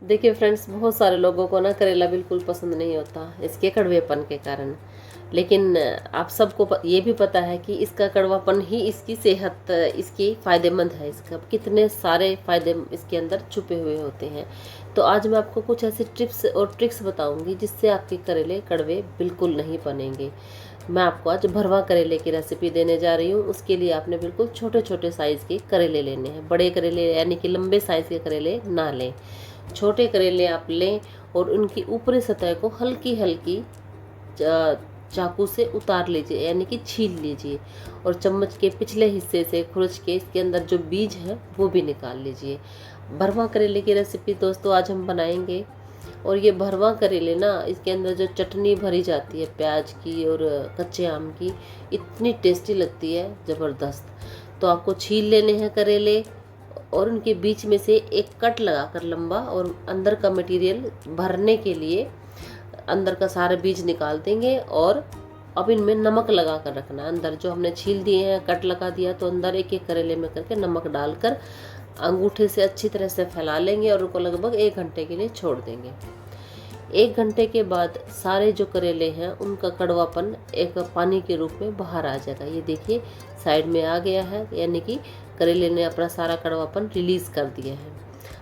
देखिए फ्रेंड्स, बहुत सारे लोगों को ना करेला बिल्कुल पसंद नहीं होता इसके कड़वेपन के कारण। लेकिन आप सबको ये भी पता है कि इसका कड़वापन ही इसकी सेहत इसकी फ़ायदेमंद है। इसका कितने सारे फ़ायदे इसके अंदर छुपे हुए होते हैं। तो आज मैं आपको कुछ ऐसे टिप्स और ट्रिक्स बताऊंगी जिससे आपके करेले कड़वे बिल्कुल नहीं बनेंगे। मैं आपको आज भरवा करेले की रेसिपी देने जा रही हूँ। उसके लिए आपने बिल्कुल छोटे छोटे साइज़ के करेले लेने हैं। बड़े करेले यानी कि लंबे साइज़ के करेले ना लें। छोटे करेले आप लें और उनकी ऊपरी सतह को हल्की हल्की चाकू से उतार लीजिए, यानी कि छील लीजिए। और चम्मच के पिछले हिस्से से खुरच के इसके अंदर जो बीज है वो भी निकाल लीजिए। भरवा करेले की रेसिपी दोस्तों आज हम बनाएंगे। और ये भरवा करेले ना, इसके अंदर जो चटनी भरी जाती है प्याज की और कच्चे आम की, इतनी टेस्टी लगती है, ज़बरदस्त। तो आपको छील लेने हैं करेले और उनके बीच में से एक कट लगाकर लंबा, और अंदर का मटेरियल भरने के लिए अंदर का सारे बीज निकाल देंगे। और अब इनमें नमक लगा कर रखना है। अंदर जो हमने छील दिए हैं, कट लगा दिया, तो अंदर एक एक करेले में करके नमक डालकर अंगूठे से अच्छी तरह से फैला लेंगे और उनको लगभग 1 घंटे के लिए छोड़ देंगे। 1 घंटे के बाद सारे जो करेले हैं उनका कड़वापन एक पानी के रूप में बाहर आ जाएगा। ये देखिए साइड में आ गया है, यानी कि करेले ने अपना सारा कड़वापन रिलीज़ कर दिया है।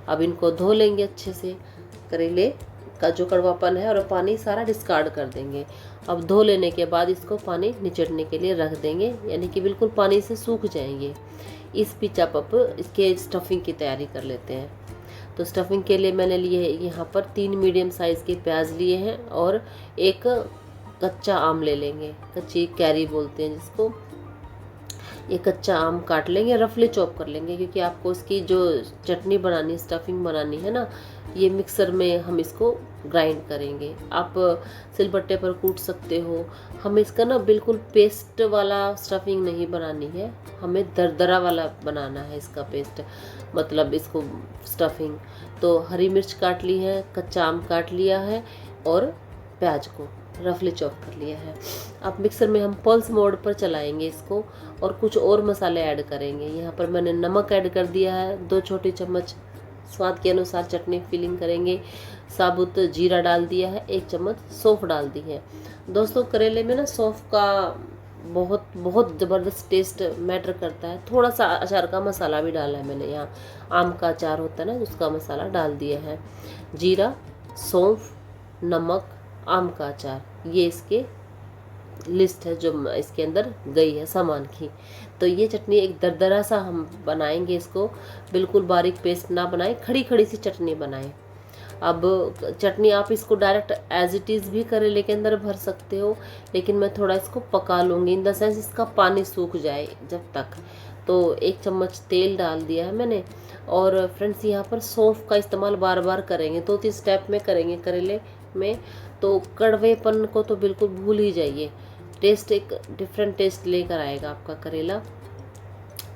अब इनको धो लेंगे अच्छे से। करेले का जो कड़वापन है और पानी सारा डिस्कार्ड कर देंगे। अब धो लेने के बाद इसको पानी निचड़ने के लिए रख देंगे, यानी कि बिल्कुल पानी से सूख जाएंगे। इस बीच आप इसके स्टफिंग की तैयारी कर लेते हैं। तो स्टफिंग के लिए मैंने लिए यहाँ पर 3 मीडियम साइज़ के प्याज लिए हैं और एक कच्चा आम ले लेंगे, कच्ची कैरी बोलते हैं जिसको। ये कच्चा आम काट लेंगे, रफली चॉप कर लेंगे, क्योंकि आपको इसकी जो चटनी बनानी है, स्टफिंग बनानी है ना, ये मिक्सर में हम इसको ग्राइंड करेंगे। आप सिलबट्टे पर कूट सकते हो। हमें इसका ना बिल्कुल पेस्ट वाला स्टफिंग नहीं बनानी है, हमें दरदरा वाला बनाना है इसका पेस्ट, मतलब इसको स्टफिंग। तो हरी मिर्च काट ली है, कच्चा आम काट लिया है और प्याज को रफली चॉप कर लिया है। अब मिक्सर में हम पल्स मोड पर चलाएंगे इसको और कुछ और मसाले ऐड करेंगे। यहाँ पर मैंने नमक ऐड कर दिया है, 2 छोटी चम्मच, स्वाद के अनुसार चटनी फिलिंग करेंगे। साबुत जीरा डाल दिया है, 1 चम्मच सौंफ डाल दी है। दोस्तों करेले में ना सौंफ का बहुत बहुत ज़बरदस्त टेस्ट मैटर करता है। थोड़ा सा अचार का मसाला भी डाला है मैंने, यहाँ आम का अचार होता है ना उसका मसाला डाल दिया है। जीरा, सौंफ, नमक, आम का अचार, ये इसके लिस्ट है जो इसके अंदर गई है सामान की। तो ये चटनी एक दरदरा सा हम बनाएंगे इसको, बिल्कुल बारीक पेस्ट ना बनाएं, खड़ी खड़ी सी चटनी बनाएं। अब चटनी आप इसको डायरेक्ट एज इट इज़ भी करेले के अंदर भर सकते हो, लेकिन मैं थोड़ा इसको पका लूँगी, इन द सेंस इसका पानी सूख जाए जब तक। तो 1 चम्मच तेल डाल दिया है मैंने। और फ्रेंड्स यहाँ पर सौंफ का इस्तेमाल बार बार करेंगे, 2-3 स्टेप में करेंगे करेले में। तो कड़वेपन को तो बिल्कुल भूल ही जाइए, टेस्ट एक डिफरेंट टेस्ट लेकर आएगा आपका करेला।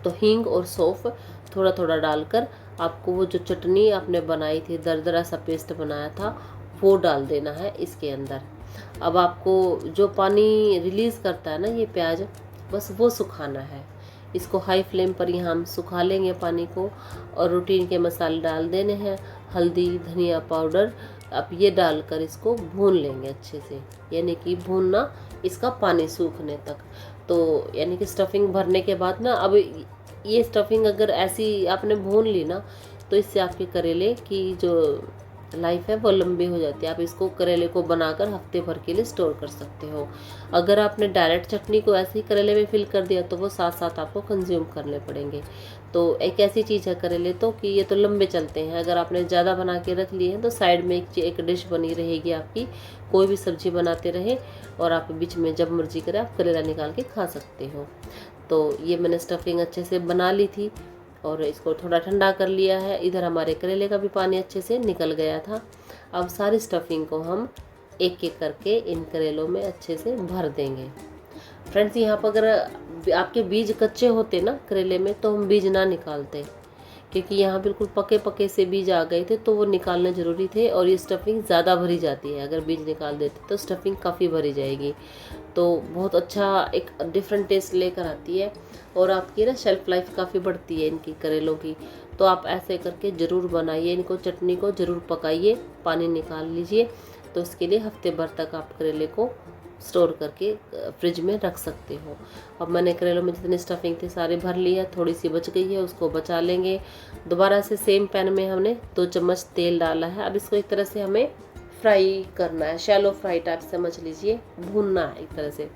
तो हींग और सौंफ थोड़ा थोड़ा डालकर आपको वो जो चटनी आपने बनाई थी, दरदरा सा पेस्ट बनाया था, वो डाल देना है इसके अंदर। अब आपको जो पानी रिलीज़ करता है ना ये प्याज, बस वो सुखाना है। इसको हाई फ्लेम पर यहाँ हम सुखा लेंगे पानी को। और रूटीन के मसाले डाल देने हैं, हल्दी, धनिया पाउडर। अब ये डालकर इसको भून लेंगे अच्छे से, यानी कि भूनना इसका पानी सूखने तक। तो यानी कि स्टफिंग भरने के बाद ना, अब ये स्टफिंग अगर ऐसी आपने भून ली ना, तो इससे आपके करेले की जो लाइफ है वो लंबी हो जाती है। आप इसको करेले को बनाकर हफ्ते भर के लिए स्टोर कर सकते हो। अगर आपने डायरेक्ट चटनी को ऐसे ही करेले में फिल कर दिया तो वो साथ साथ आपको कंज्यूम करने पड़ेंगे। तो एक ऐसी चीज़ है करेले तो कि ये तो लंबे चलते हैं। अगर आपने ज़्यादा बना के रख लिए हैं तो साइड में एक डिश बनी रहेगी आपकी, कोई भी सब्जी बनाते रहे और आप बीच में जब मर्जी करें आप करेला निकाल के खा सकते हो। तो ये मैंने स्टफिंग अच्छे से बना ली थी और इसको थोड़ा ठंडा कर लिया है। इधर हमारे करेले का भी पानी अच्छे से निकल गया था। अब सारी स्टफिंग को हम एक एक करके इन करेलों में अच्छे से भर देंगे। फ्रेंड्स यहाँ पर अगर आपके बीज कच्चे होते ना करेले में, तो हम बीज ना निकालते, क्योंकि यहाँ बिल्कुल पके पके से बीज आ गए थे तो वो निकालने ज़रूरी थे। और ये स्टफिंग ज़्यादा भरी जाती है, अगर बीज निकाल देते तो स्टफिंग काफ़ी भरी जाएगी। तो बहुत अच्छा एक डिफरेंट टेस्ट लेकर आती है और आपकी ना शेल्फ़ लाइफ काफ़ी बढ़ती है इनकी करेलों की। तो तो आप ऐसे करके ज़रूर बनाइए, इनको चटनी को ज़रूर पकाइए, पानी निकाल लीजिए। तो इसके लिए हफ्ते भर तक आप करेले को स्टोर करके फ्रिज में रख सकते हो। अब मैंने करेलों में जितनी स्टफिंग थी सारी भर ली है, थोड़ी सी बच गई है, उसको बचा लेंगे। दोबारा से सेम पैन में हमने 2 चम्मच तेल डाला है। अब इसको एक तरह से हमें फ्राई करना है, शैलो फ्राई टाइप समझ लीजिए, भूनना है एक तरह से।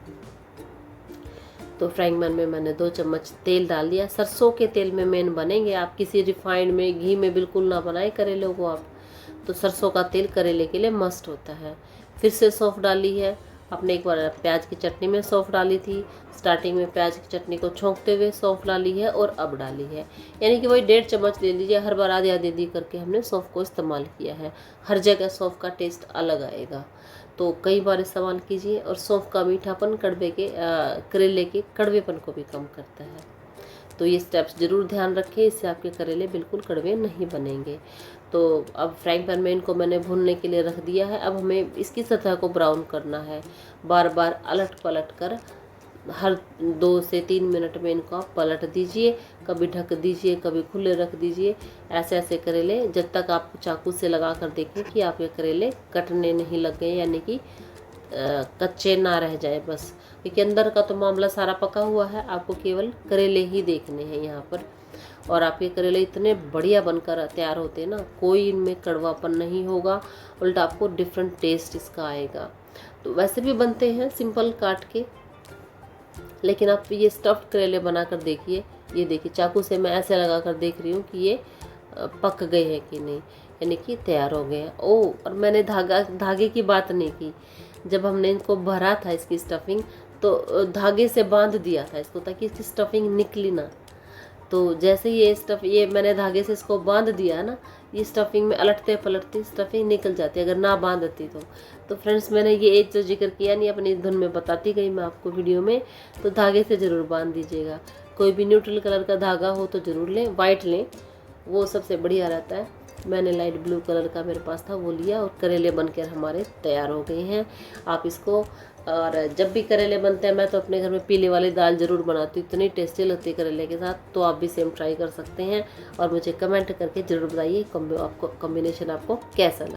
तो फ्राइंग पैन में मैंने 2 चम्मच तेल डाल दिया। सरसों के तेल में मेन बनेंगे, आप किसी रिफाइंड में, घी में बिल्कुल ना बनाए करेले को आप। तो सरसों का तेल करेले के लिए मस्ट होता है। फिर से सौंफ डाली है। आपने एक बार प्याज की चटनी में सौंफ डाली थी, स्टार्टिंग में प्याज की चटनी को छोंकते हुए सौंफ डाली है और अब डाली है, यानी कि वही 1.5 चम्मच ले लीजिए। हर बार आधी आधी करके हमने सौंफ को इस्तेमाल किया है। हर जगह सौंफ का टेस्ट अलग आएगा, तो कई बार इस्तेमाल कीजिए। और सौंफ का मीठापन करेले के कड़वेपन को भी कम करता है। तो ये स्टेप्स ज़रूर ध्यान रखें, इससे आपके करेले बिल्कुल कड़वे नहीं बनेंगे। तो अब फ्राइंग पैन में इनको मैंने भूनने के लिए रख दिया है। अब हमें इसकी सतह को ब्राउन करना है। बार बार अलट पलट कर हर 2 से 3 मिनट में इनको आप पलट दीजिए, कभी ढक दीजिए, कभी खुले रख दीजिए। ऐसे ऐसे करेले जब तक आप चाकू से लगा कर देखें कि आपके करेले कटने नहीं लग गए, यानी कि कच्चे ना रह जाए बस, क्योंकि अंदर का तो मामला सारा पका हुआ है। आपको केवल करेले ही देखने हैं यहाँ पर। और आपके करेले इतने बढ़िया बनकर तैयार होते हैं ना, कोई इनमें कड़वापन नहीं होगा, उल्टा आपको डिफरेंट टेस्ट इसका आएगा। तो वैसे भी बनते हैं सिंपल काट के, लेकिन आप ये स्टफ्ड करेले बना कर देखिए। ये देखिए, चाकू से मैं ऐसे लगा कर देख रही हूँ कि ये पक गए हैं कि नहीं, यानी कि तैयार हो गए हैं। ओह, और मैंने धागे की बात नहीं की। जब हमने इनको भरा था इसकी स्टफिंग, तो धागे से बांध दिया था इसको, ताकि इसकी स्टफिंग निकली ना। तो जैसे ये मैंने धागे से इसको बांध दिया ना, ये स्टफिंग में अलटते पलटते स्टफिंग निकल जाती है अगर ना बांधती तो फ्रेंड्स, मैंने ये एक तो जिक्र किया नहीं, अपनी धुन में बताती गई मैं आपको वीडियो में। तो धागे से ज़रूर बांध दीजिएगा। कोई भी न्यूट्रल कलर का धागा हो तो ज़रूर लें, वाइट लें, वो सबसे बढ़िया रहता है। मैंने लाइट ब्लू कलर का मेरे पास था, वो लिया, और करेले बनकर हमारे तैयार हो गए हैं। आप इसको, और जब भी करेले बनते हैं, मैं तो अपने घर में पीले वाली दाल ज़रूर बनाती हूँ, इतनी टेस्टी लगती है करेले के साथ। तो आप भी सेम ट्राई कर सकते हैं और मुझे कमेंट करके ज़रूर बताइए आपको कॉम्बिनेशन आपको कैसा लगा।